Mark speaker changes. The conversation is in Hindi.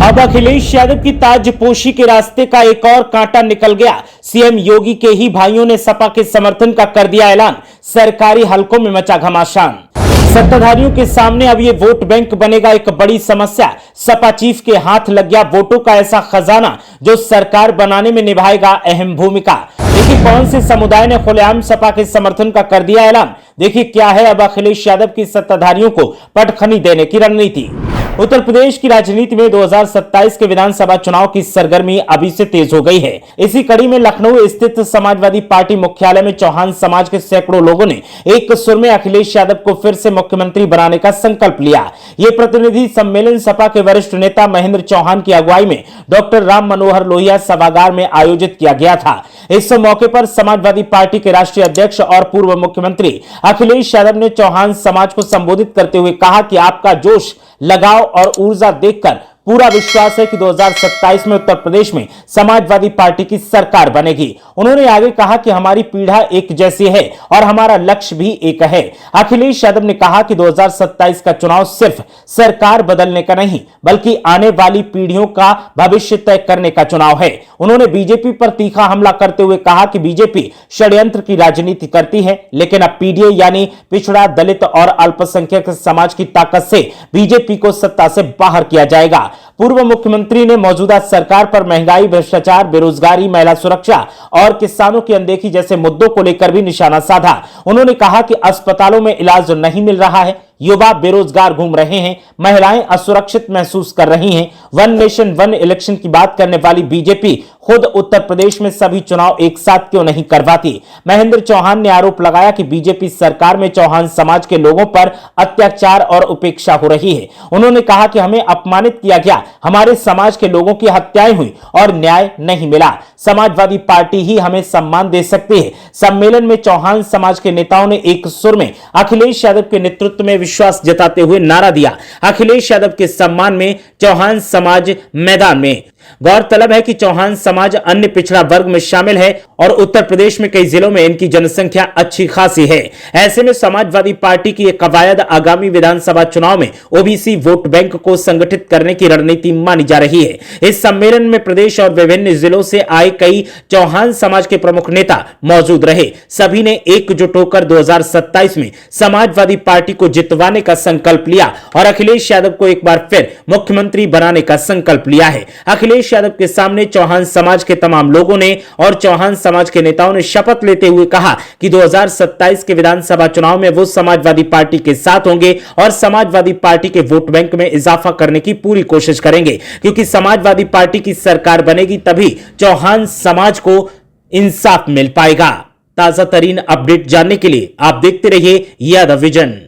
Speaker 1: अब अखिलेश यादव की ताजपोशी के रास्ते का एक और कांटा निकल गया। सीएम योगी के ही भाइयों ने सपा के समर्थन का कर दिया ऐलान। सरकारी हलकों में मचा घमासान। सत्ताधारियों के सामने अब ये वोट बैंक बनेगा एक बड़ी समस्या। सपा चीफ के हाथ लग गया वोटों का ऐसा खजाना जो सरकार बनाने में निभाएगा अहम भूमिका। देखिए कौन से समुदाय ने खुलेआम सपा के समर्थन का कर दिया ऐलान। देखिए क्या है अब अखिलेश यादव की सत्ताधारियों को पटखनी देने की रणनीति। उत्तर प्रदेश की राजनीति में 2027 के विधानसभा चुनाव की सरगर्मी अभी से तेज हो गई है। इसी कड़ी में लखनऊ स्थित समाजवादी पार्टी मुख्यालय में चौहान समाज के सैकड़ों लोगों ने एक सुर में अखिलेश यादव को फिर से मुख्यमंत्री बनाने का संकल्प लिया। ये प्रतिनिधि सम्मेलन सपा के वरिष्ठ नेता महेंद्र चौहान की अगुवाई में डॉक्टर राम मनोहर लोहिया सभागार में आयोजित किया गया था। इस मौके पर समाजवादी पार्टी के राष्ट्रीय अध्यक्ष और पूर्व मुख्यमंत्री अखिलेश यादव ने चौहान समाज को संबोधित करते हुए कहा कि आपका जोश, लगाव और ऊर्जा देखकर पूरा विश्वास है कि 2027 में उत्तर प्रदेश में समाजवादी पार्टी की सरकार बनेगी। उन्होंने आगे कहा कि हमारी पीढ़ा एक जैसी है और हमारा लक्ष्य भी एक है। अखिलेश यादव ने कहा कि 2027 का चुनाव सिर्फ सरकार बदलने का नहीं बल्कि आने वाली पीढ़ियों का भविष्य तय करने का चुनाव है। उन्होंने बीजेपी पर तीखा हमला करते हुए कहा कि बीजेपी षड्यंत्र की राजनीति करती है, लेकिन अब पीडीए यानी पिछड़ा, दलित और अल्पसंख्यक समाज की ताकत से बीजेपी को सत्ता से बाहर किया जाएगा। पूर्व मुख्यमंत्री ने मौजूदा सरकार पर महंगाई, भ्रष्टाचार, बेरोजगारी, महिला सुरक्षा और किसानों की अनदेखी जैसे मुद्दों को लेकर भी निशाना साधा। उन्होंने कहा कि अस्पतालों में इलाज नहीं मिल रहा है, युवा बेरोजगार घूम रहे हैं, महिलाएं असुरक्षित महसूस कर रही हैं। वन नेशन वन इलेक्शन की बात करने वाली बीजेपी खुद उत्तर प्रदेश में सभी चुनाव एक साथ क्यों नहीं करवाती। महेंद्र चौहान ने आरोप लगाया कि बीजेपी सरकार में चौहान समाज के लोगों पर अत्याचार और उपेक्षा हो रही है। उन्होंने कहा कि हमें अपमानित किया गया, हमारे समाज के लोगों की हत्याएं हुई और न्याय नहीं मिला। समाजवादी पार्टी ही हमें सम्मान दे सकती है। सम्मेलन में चौहान समाज के नेताओं ने एक सुर में अखिलेश यादव के नेतृत्व में विश्वास जताते हुए नारा दिया, अखिलेश यादव के सम्मान में चौहान समाज मैदान में। गौरतलब है कि चौहान समाज अन्य पिछड़ा वर्ग में शामिल है और उत्तर प्रदेश में कई जिलों में इनकी जनसंख्या अच्छी खासी है। ऐसे में समाजवादी पार्टी की एक कवायद आगामी विधानसभा चुनाव में ओबीसी वोट बैंक को संगठित करने की रणनीति मानी जा रही है। इस सम्मेलन में प्रदेश और विभिन्न जिलों से आए कई चौहान समाज के प्रमुख नेता मौजूद रहे। सभी ने एकजुट होकर 2027 में समाजवादी पार्टी को जितवाने का संकल्प लिया और अखिलेश यादव को एक बार फिर मुख्यमंत्री बनाने का संकल्प लिया है। अखिलेश यादव के सामने चौहान समाज के तमाम लोगों ने और चौहान समाज के नेताओं ने शपथ लेते हुए कहा कि 2027 के विधानसभा चुनाव में वो समाजवादी पार्टी के साथ होंगे और समाजवादी पार्टी के वोट बैंक में इजाफा करने की पूरी कोशिश करेंगे, क्योंकि समाजवादी पार्टी की सरकार बनेगी तभी चौहान समाज को इंसाफ मिल पाएगा। ताजा तरीन अपडेट जानने के लिए आप देखते रहिए यादव विजन।